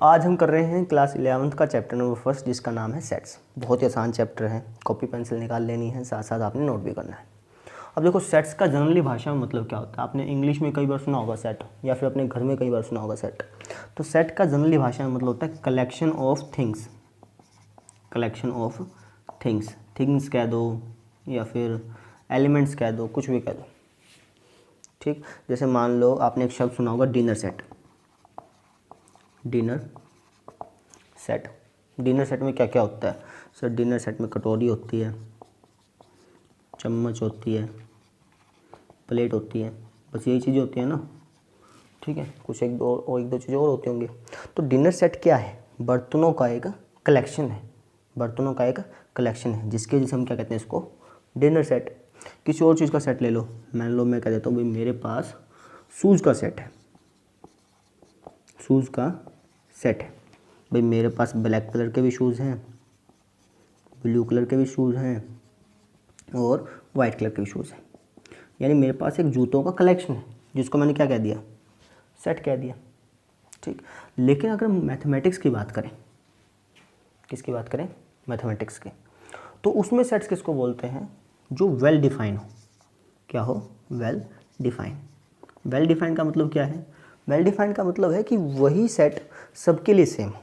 आज हम कर रहे हैं क्लास 11th का चैप्टर नंबर फर्स्ट, जिसका नाम है सेट्स। बहुत ही आसान चैप्टर है, कॉपी पेंसिल निकाल लेनी है, साथ साथ आपने नोट भी करना है। अब देखो, सेट्स का जनरली भाषा में मतलब क्या होता है। आपने इंग्लिश में कई बार सुना होगा सेट, या फिर अपने घर में कई बार सुना होगा सेट। तो सेट का जनरली भाषा में मतलब होता है collection of things. Collection of things, things कह दो या फिर एलिमेंट्स कह दो, कुछ भी कह दो, ठीक। जैसे मान लो आपने एक शब्द सुना होगा dinner set. Dinner set, dinner set में क्या क्या होता है सर? डिनर सेट में कटोरी होती है, चम्मच होती है, प्लेट होती है, बस यही चीज़ें होती है ना, ठीक है। कुछ एक दो चीज़ें और होती होंगी। तो डिनर सेट क्या है? बर्तनों का एक कलेक्शन है। बर्तनों का एक कलेक्शन है, जिसके जिसे हम क्या कहते हैं, इसको डिनर सेट। किसी और चीज़ का सेट ले लो, मान लो मैं कह देता हूँ भाई मेरे पास शूज़ का सेट है। शूज़ का सेट है भाई, मेरे पास ब्लैक कलर के भी शूज़ हैं, ब्लू कलर के भी शूज़ हैं और वाइट कलर के भी शूज़ हैं। यानी मेरे पास एक जूतों का कलेक्शन है, जिसको मैंने क्या कह दिया? सेट कह दिया, ठीक। लेकिन अगर मैथमेटिक्स की बात करें, किसकी बात करें? मैथमेटिक्स की, तो उसमें सेट्स किसको बोलते हैं? जो वेल डिफाइन हो। क्या हो? Well define. वेल डिफाइन का मतलब क्या है? वेल डिफाइन का मतलब है कि वही सेट सबके लिए सेम हो।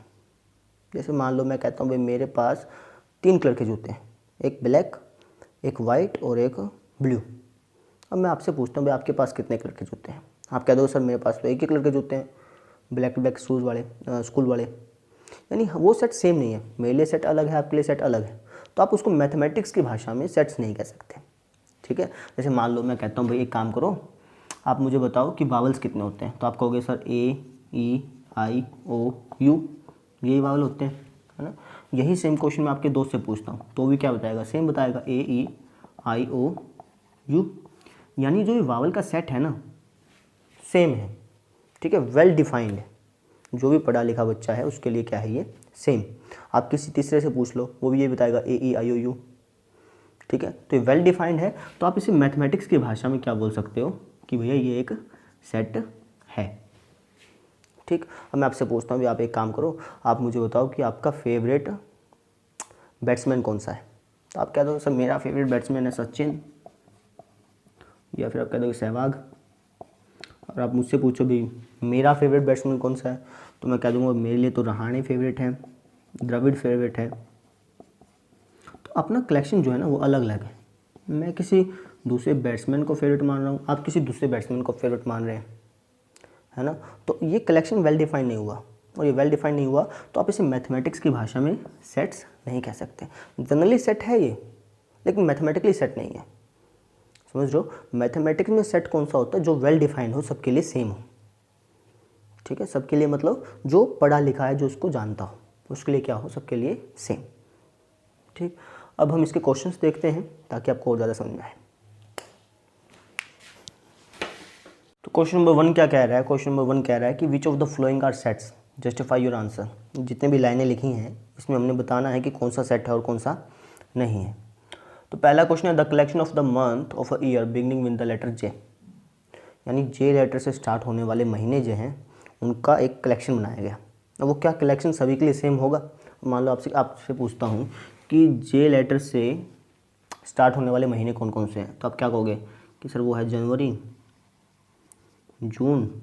जैसे मान लो मैं कहता हूँ भाई मेरे पास 3 कलर के जूते हैं, एक ब्लैक, एक वाइट और एक ब्लू। अब मैं आपसे पूछता हूँ भाई आपके पास कितने कलर के जूते हैं? आप कह दो सर मेरे पास तो एक ही कलर के जूते हैं, ब्लैक शूज़ वाले, स्कूल वाले। यानी वो सेट सेम नहीं है। मेरे लिए सेट अलग है, आपके लिए सेट अलग है। तो आप उसको मैथमेटिक्स की भाषा में सेट्स नहीं कह सकते, ठीक है। जैसे मान लो मैं कहता हूँ भाई एक काम करो, आप मुझे बताओ कि वावल्स कितने होते हैं। तो आप कहोगे sir A, E, I, O, U, यही वावल होते हैं, है ना। यही सेम क्वेश्चन मैं आपके दोस्त से पूछता हूँ तो भी क्या बताएगा? सेम बताएगा, ए, ई, आई, ओ, यू। यानी जो ये वावल का सेट है ना, सेम है, ठीक है, वेल डिफाइंड है। जो भी पढ़ा लिखा बच्चा है उसके लिए क्या है ये? सेम। आप किसी तीसरे से पूछ लो, वो भी ये बताएगा, ए, ई, आई, ओ, यू, ठीक है। तो ये वेल डिफाइंड है, तो आप इसे मैथमेटिक्स की भाषा में क्या बोल सकते हो कि भैया ये एक सेट है, ठीक। अब मैं आपसे पूछता हूँ, आप एक काम करो, आप मुझे बताओ कि आपका फेवरेट बैट्समैन कौन सा है। तो आप कह दो सर मेरा फेवरेट बैट्समैन है सचिन, या फिर आप कह दो सहवाग। और आप मुझसे पूछो भी मेरा फेवरेट बैट्समैन कौन सा है, तो मैं कह दूँगा मेरे लिए तो रहाणे फेवरेट है, द्रविड़ फेवरेट है। तो अपना कलेक्शन जो है ना वो अलग अलग है। मैं किसी दूसरे बैट्समैन को फेवरेट मान रहा हूँ, आप किसी दूसरे बैट्समैन को फेवरेट मान रहे हैं, है ना। तो ये कलेक्शन वेल डिफाइन नहीं हुआ, और ये वेल डिफाइन नहीं हुआ तो आप इसे मैथमेटिक्स की भाषा में सेट्स नहीं कह सकते। जनरली सेट है ये, लेकिन मैथमेटिकली सेट नहीं है। समझ रहे हो? मैथमेटिक्स में सेट कौन सा होता है? जो वेल डिफाइंड हो, सबके लिए सेम हो, ठीक है। सबके लिए मतलब जो पढ़ा लिखा है, जो उसको जानता हो, उसके लिए क्या हो? सबके लिए सेम, ठीक। अब हम इसके क्वेश्चंस देखते हैं ताकि आपको और ज़्यादा समझ में आए। तो क्वेश्चन नंबर 1 क्या कह रहा है? क्वेश्चन नंबर 1 कह रहा है कि which of the following are sets, justify your answer. जितने भी लाइनें लिखी हैं इसमें हमने बताना है कि कौन सा सेट है और कौन सा नहीं है। तो पहला क्वेश्चन है the collection of the month of a year beginning with the letter J. यानी जे लेटर से स्टार्ट होने वाले महीने जो हैं उनका एक कलेक्शन बनाया गया। अब वो क्या कलेक्शन सभी के लिए सेम होगा? मान लो आपसे पूछता हूँ कि जे लेटर से स्टार्ट होने वाले महीने कौन कौन से हैं, तो आप क्या कहोगे कि सर वो है जनवरी, जून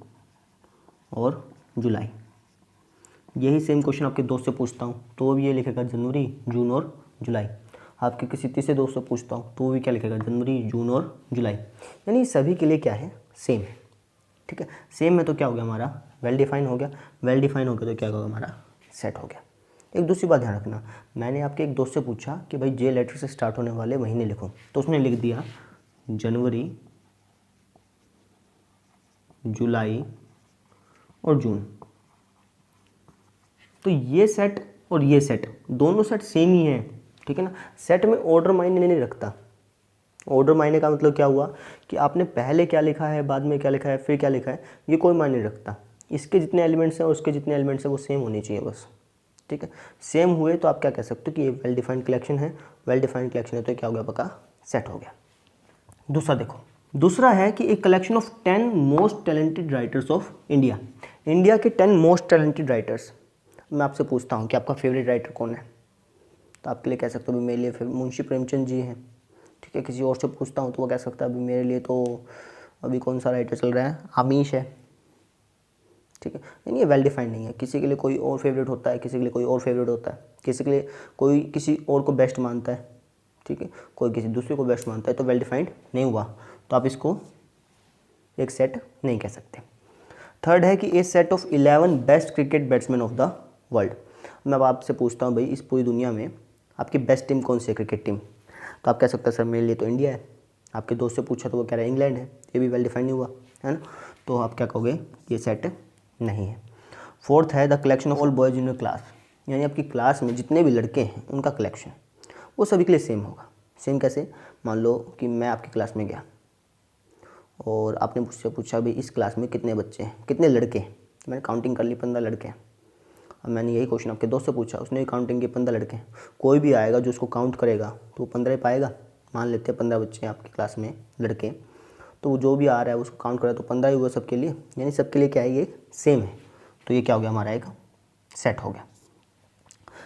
और जुलाई। यही सेम क्वेश्चन आपके दोस्त से पूछता हूँ तो वो भी ये लिखेगा जनवरी, जून और जुलाई। आपके किसी तीसरे दोस्त से पूछता हूँ तो वो भी क्या लिखेगा? जनवरी, जून और जुलाई। यानी सभी के लिए क्या है? सेम है, ठीक है। सेम है तो क्या हो गया हमारा? वेल डिफाइन हो गया। वेल डिफाइन हो गया तो क्या होगा? हमारा सेट हो गया। एक दूसरी बात ध्यान रखना, मैंने आपके एक दोस्त से पूछा कि भाई जे लेटर से स्टार्ट होने वाले महीने लिखो, तो उसने लिख दिया जनवरी, जुलाई और जून। तो ये सेट और ये सेट दोनों सेट सेम ही हैं, ठीक है ना। सेट में ऑर्डर मायने नहीं रखता। ऑर्डर मायने का मतलब क्या हुआ कि आपने पहले क्या लिखा है, बाद में क्या लिखा है, फिर क्या लिखा है, ये कोई मायने नहीं रखता। इसके जितने एलिमेंट्स हैं और उसके जितने एलिमेंट्स हैं वो सेम होनी चाहिए बस, ठीक है। सेम हुए तो आप क्या कह सकते हो कि ये वेल डिफाइंड कलेक्शन है। वेल डिफाइंड कलेक्शन है तो क्या हो गया? पक्का सेट हो गया। दूसरा देखो, दूसरा है कि एक collection of 10 most talented writers of India. India के 10 मोस्ट टैलेंटेड राइटर्स। मैं आपसे पूछता हूँ कि आपका फेवरेट राइटर कौन है, तो आपके लिए कह सकते हो मेरे लिए मुंशी प्रेमचंद जी हैं। ठीक है, किसी और से पूछता हूँ तो वो कह सकता है अभी मेरे लिए तो अभी कौन सा राइटर चल रहा है, आमीश है। ठीक है, यानी ये वेल डिफाइंड नहीं है। किसी के लिए कोई और फेवरेट होता है, किसी के लिए कोई और फेवरेट होता है, किसी के लिए कोई किसी और को बेस्ट मानता है। ठीक है, कोई किसी दूसरे को बेस्ट मानता है, तो वेल डिफाइंड नहीं हुआ, तो आप इसको एक सेट नहीं कह सकते। थर्ड है कि a set of 11 best cricket batsman of the world. मैं अब आपसे पूछता हूँ भाई इस पूरी दुनिया में आपकी बेस्ट टीम कौन सी है क्रिकेट टीम, तो आप कह सकते हैं सर मेरे लिए तो इंडिया है। आपके दोस्त से पूछा तो वो कह रहा है इंग्लैंड है, ये भी वेल डिफाइंड नहीं हुआ, है ना, तो आप क्या कहोगे, ये सेट नहीं है। फोर्थ है the collection of all boys in your class, यानी आपकी क्लास में जितने भी लड़के हैं उनका कलेक्शन वो सभी के लिए सेम होगा। सेम कैसे, मान लो कि मैं आपकी क्लास में गया और आपने मुझसे पूछा भाई इस क्लास में कितने बच्चे हैं, कितने लड़के हैं, मैंने काउंटिंग कर ली 15 लड़के हैं। अब मैंने यही क्वेश्चन आपके दोस्त से पूछा, उसने भी काउंटिंग की 15 लड़के हैं। कोई भी आएगा जो उसको काउंट करेगा तो वो 15 ही पाएगा। मान लेते हैं 15 बच्चे हैं आपकी क्लास में लड़के, तो वो जो भी आ रहा है उसको काउंट करा तो 15 ही हुआ सबके लिए, यानी सबके लिए क्या है, ये सेम है, तो ये क्या हो गया हमारा एक सेट हो गया।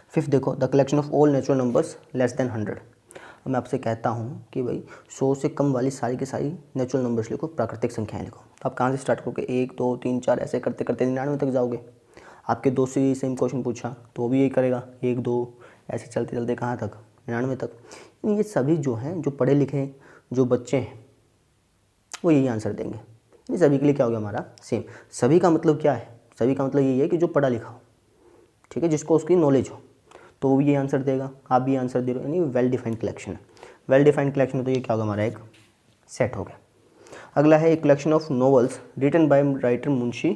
फिफ्थ देखो the collection of all natural numbers less than 100। मैं आपसे कहता हूँ कि भाई 100 से कम वाली सारी की सारी नेचुरल नंबर्स लिखो, प्राकृतिक संख्याएं लिखो। तो आप कहाँ से स्टार्ट करोगे, 1 2 3 4 ऐसे करते करते 99 तक जाओगे। आपके दोस्त से सेम क्वेश्चन पूछा तो वो भी यही करेगा, 1 2 ऐसे चलते चलते कहाँ तक, 99 तक। ये सभी जो हैं, जो पढ़े लिखे जो बच्चे हैं वो यही आंसर देंगे। ये सभी के लिए क्या हो गया हमारा सेम। सभी का मतलब क्या है, सभी का मतलब यही है कि जो पढ़ा लिखा हो, ठीक है, जिसको उसकी नॉलेज हो, तो वो भी ये आंसर देगा, आप भी आंसर दे रहे हो, यानी वेल डिफाइंड कलेक्शन है। वेल डिफाइंड कलेक्शन है तो ये क्या होगा हमारा एक सेट हो गया। अगला है एक collection of novels written by writer Munshi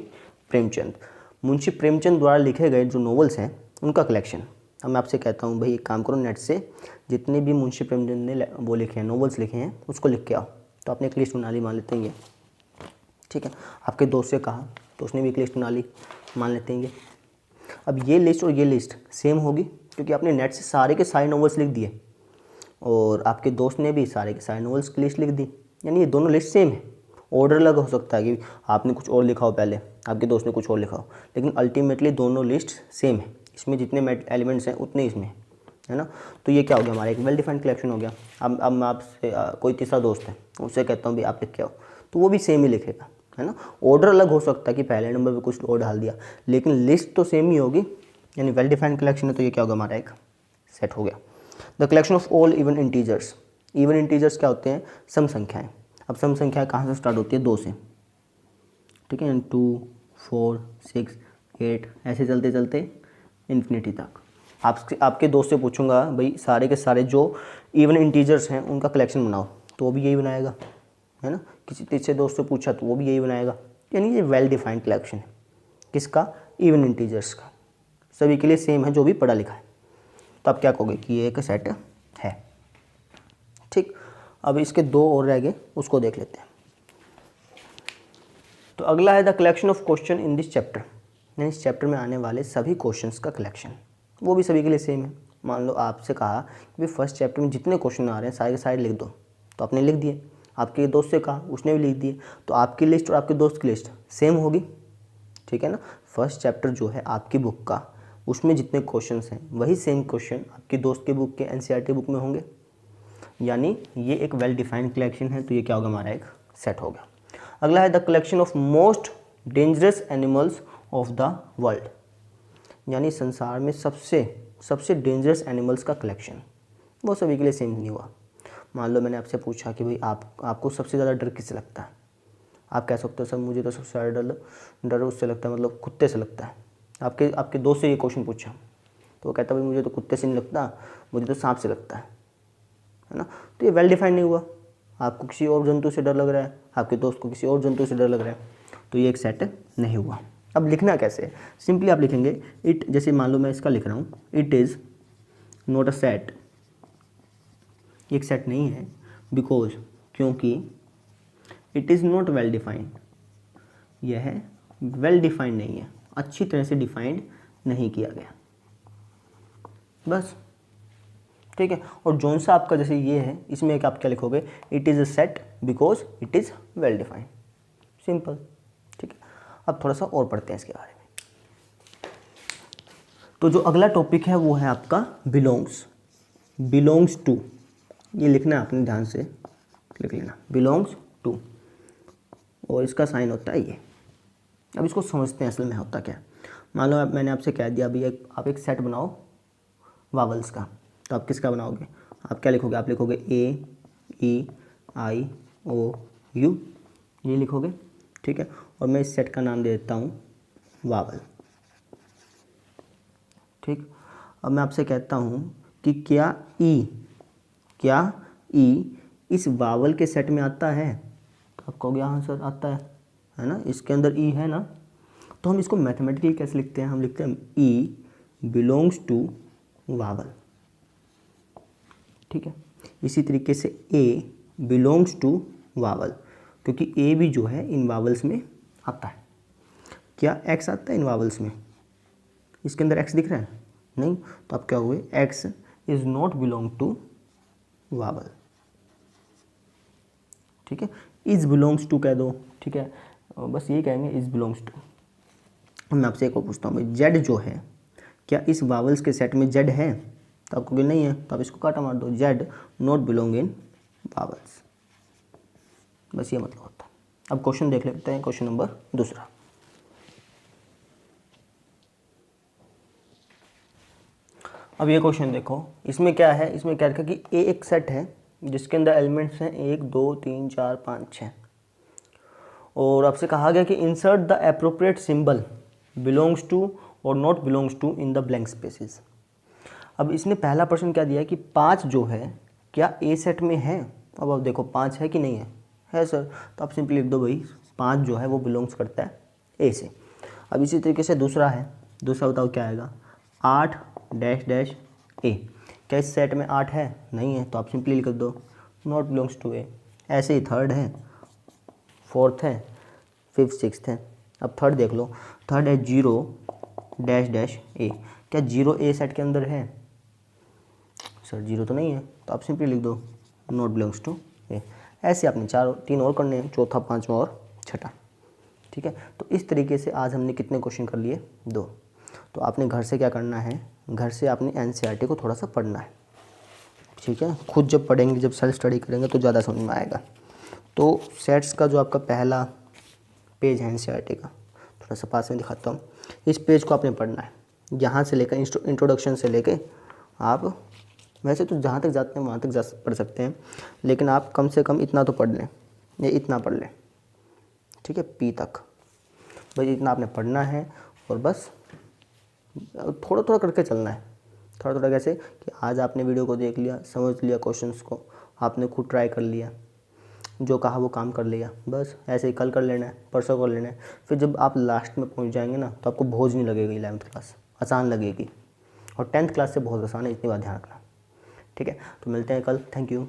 Premchand. Munshi Premchand द्वारा लिखे गए जो नॉवेल्स हैं उनका कलेक्शन। अब मैं आपसे कहता हूँ भाई एक काम करो, नेट से जितने भी मुंशी प्रेमचंद ने वो लिखे हैं, नॉवेल्स लिखे हैं, उसको लिख के आओ। तो आपने एक लिस्ट बना ली, मान लेते हैं ये, ठीक है। आपके दोस्त से कहा तो उसने भी एक लिस्ट बना ली, मान लेते हैं ये। अब ये लिस्ट और ये लिस्ट सेम होगी क्योंकि आपने नेट से सारे के सारे नॉवेल्स लिख दिए और आपके दोस्त ने भी सारे के सारे नॉवेल्स की लिस्ट लिख दी, यानी ये दोनों लिस्ट सेम है। ऑर्डर अलग हो सकता है कि आपने कुछ और लिखा हो पहले, आपके दोस्त ने कुछ और लिखा हो, लेकिन अल्टीमेटली दोनों लिस्ट सेम है। इसमें जितने एलिमेंट्स हैं उतने इसमें, है ना। तो ये क्या हो गया हमारा एक वेल डिफाइंड कलेक्शन हो गया। अब मैं आपसे कोई तीसरा दोस्त है, उससे कहता हूँ भाई आप लिख के आओ, तो वो भी सेम ही लिखेगा, है ना। ऑर्डर अलग हो सकता है कि पहले नंबर पे कुछ और डाल दिया, लेकिन लिस्ट तो सेम ही होगी, यानी वेल डिफाइंड कलेक्शन है। तो ये क्या होगा हमारा एक सेट हो गया। The collection of all even integers. Even integers क्या होते हैं, सम संख्याएं। अब सम संख्याएं कहाँ से स्टार्ट होती है, 2 से, ठीक है, 2 4 6 8 ऐसे चलते चलते इन्फिनिटी तक। आपके दोस्त से पूछूंगा भाई सारे के सारे जो इवन इंटीजर्स हैं उनका कलेक्शन बनाओ, तो वो भी यही बनाएगा, है ना। किसी तीसरे दोस्त से पूछा तो वो भी यही बनाएगा, यानी ये वेल डिफाइंड कलेक्शन है किसका, इवन इंटीजर्स का, सभी के लिए सेम है जो भी पढ़ा लिखा है। तो आप क्या कहोगे कि ये एक सेट है, ठीक। अब इसके 2 और रह गए, उसको देख लेते हैं। तो अगला है the collection of question in this chapter, यानी इस चैप्टर में आने वाले सभी क्वेश्चंस का कलेक्शन, वो भी सभी के लिए सेम है। मान लो आपसे कहा कि भाई फर्स्ट चैप्टर में जितने क्वेश्चन आ रहे हैं सारे के सारे लिख दो, तो आपने लिख दिए। आपके दोस्त से कहा, उसने भी लिख दिए, तो आपकी लिस्ट और आपके दोस्त की लिस्ट सेम होगी, ठीक है ना। फर्स्ट चैप्टर जो है आपकी बुक का, उसमें जितने क्वेश्चंस हैं वही सेम क्वेश्चन आपकी दोस्त के बुक के एनसीईआरटी बुक में होंगे, यानी ये एक वेल डिफाइंड कलेक्शन है। तो ये क्या होगा हमारा एक सेट हो गया। अगला है the collection of most dangerous animals of the world, यानी संसार में सबसे डेंजरस एनिमल्स का कलेक्शन, वो सभी के लिए सेम नहीं हुआ। मान लो मैंने आपसे पूछा कि भाई आपको सबसे ज़्यादा डर किससे लगता है, आप कह सकते हो सर मुझे तो सबसे ज़्यादा डर उससे लगता है, मतलब कुत्ते से लगता है। आपके दोस्त से ये क्वेश्चन पूछा तो वो कहता है भाई मुझे तो कुत्ते से नहीं लगता, मुझे तो सांप से लगता है ना। तो ये वेल डिफाइंड नहीं हुआ, आपको किसी और जंतु से डर लग रहा है, आपके दोस्त को किसी और जंतु से डर लग रहा है, तो ये एक सेट नहीं हुआ। अब लिखना कैसे है, सिंपली आप लिखेंगे इट, जैसे मान लो मैं इसका लिख रहा हूँ, it is not a set, एक सेट नहीं है, बिकॉज क्योंकि it is not well defined, यह वेल डिफाइंड नहीं है, अच्छी तरह से डिफाइंड नहीं किया गया, बस, ठीक है। और जौन सा आपका जैसे ये है, इसमें एक आप क्या लिखोगे, it is a set because it is well defined, simple, ठीक है। अब थोड़ा सा और पढ़ते हैं इसके बारे में। तो जो अगला टॉपिक है वो है आपका बिलोंग्स टू। ये लिखना है आपने, ध्यान से लिख लेना, बिलोंग्स टू, और इसका साइन होता है ये। अब इसको समझते हैं असल में होता क्या है। मान लो मैंने आपसे कह दिया अभी आप एक सेट बनाओ वावल्स का, तो आप किसका बनाओगे, आप क्या लिखोगे, आप लिखोगे ए ई आई ओ यू, ये लिखोगे, ठीक है। और मैं इस सेट का नाम दे देता हूँ वावल, ठीक। अब मैं आपसे कहता हूँ कि क्या ई इस वावल के सेट में आता है, तो आप कहोगे हाँ सर आता है ना, इसके अंदर ई है ना। तो हम इसको मैथमेटिकली कैसे लिखते हैं, हम लिखते हैं ई बिलोंग्स टू वावल, ठीक है। इसी तरीके से ए बिलोंग्स टू वावल, क्योंकि ए भी जो है इन वावल्स में आता है। क्या एक्स आता है इन वावल्स में, इसके अंदर एक्स दिख रहा है, नहीं, तो आप क्या हुए, X is not belong to vowel, ठीक है। इज बिलोंग्स टू कह दो, ठीक है, बस ये कहेंगे इज बिलोंग्स टू। मैं आपसे एक और पूछता हूँ, जेड जो है क्या इस वावल्स के सेट में जेड है, तो आपको नहीं है, तो आप इसको काटा मार दो, Z not belong in vowels, बस ये मतलब होता है। अब क्वेश्चन देख लेते हैं, क्वेश्चन नंबर दूसरा। अब ये क्वेश्चन देखो, इसमें क्या है, इसमें क्या रखा कि ए एक सेट है जिसके अंदर एलिमेंट्स हैं 1 2 3 4 5 6, और आपसे कहा गया कि insert the appropriate symbol belongs to और not belongs to in the blank spaces. अब इसने पहला प्रश्न क्या दिया है कि 5 जो है क्या ए सेट में है। अब आप देखो 5 है कि नहीं है सर, तो आप सिंपली लिख दो भाई 5 जो है वो बिलोंग्स करता है ए से। अब इसी तरीके से दूसरा है, दूसरा बताओ क्या आएगा, 8 डैश डैश ए, क्या इस सेट में 8 है, नहीं है, तो आप सिंपली लिख दो नॉट बिलोंग्स टू ए। ऐसे ही थर्ड है, फोर्थ है, फिफ्थ सिक्स्थ है। अब थर्ड देख लो, थर्ड है 0 डैश डैश ए, क्या 0 ए सेट के अंदर है, सर 0 तो नहीं है, तो आप सिंपली लिख दो नॉट बिलोंग्स टू ए। ऐसे आपने 3 और करने हैं, चौथा पांचवा और छठा, ठीक है। तो इस तरीके से आज हमने कितने क्वेश्चन कर लिए, 2। तो आपने घर से क्या करना है, घर से आपने एनसीईआरटी को थोड़ा सा पढ़ना है, ठीक है। खुद जब पढ़ेंगे, जब सेल्फ स्टडी करेंगे तो ज़्यादा समझ में आएगा। तो सेट्स का जो आपका पहला पेज है एनसीईआरटी का, थोड़ा सा पास में दिखाता हूँ, इस पेज को आपने पढ़ना है, यहाँ से लेकर इंट्रोडक्शन से लेके आप, वैसे तो जहाँ तक जाते हैं वहाँ तक पढ़ सकते हैं, लेकिन आप कम से कम इतना तो पढ़ लें, ये इतना पढ़ लें, ठीक है, पी तक, बस इतना आपने पढ़ना है। और बस थोड़ा थोड़ा करके चलना है, थोड़ा थोड़ा कैसे कि आज आपने वीडियो को देख लिया, समझ लिया, क्वेश्चंस को आपने खुद ट्राई कर लिया, जो कहा वो काम कर लिया, बस ऐसे ही कल कर लेना है, परसों कर लेना है। फिर जब आप लास्ट में पहुंच जाएंगे ना, तो आपको बोझ नहीं लगेगी, 11th क्लास आसान लगेगी, और 10th क्लास से बहुत आसान है, इतनी बात ध्यान रखना, ठीक है। तो मिलते हैं कल, थैंक यू।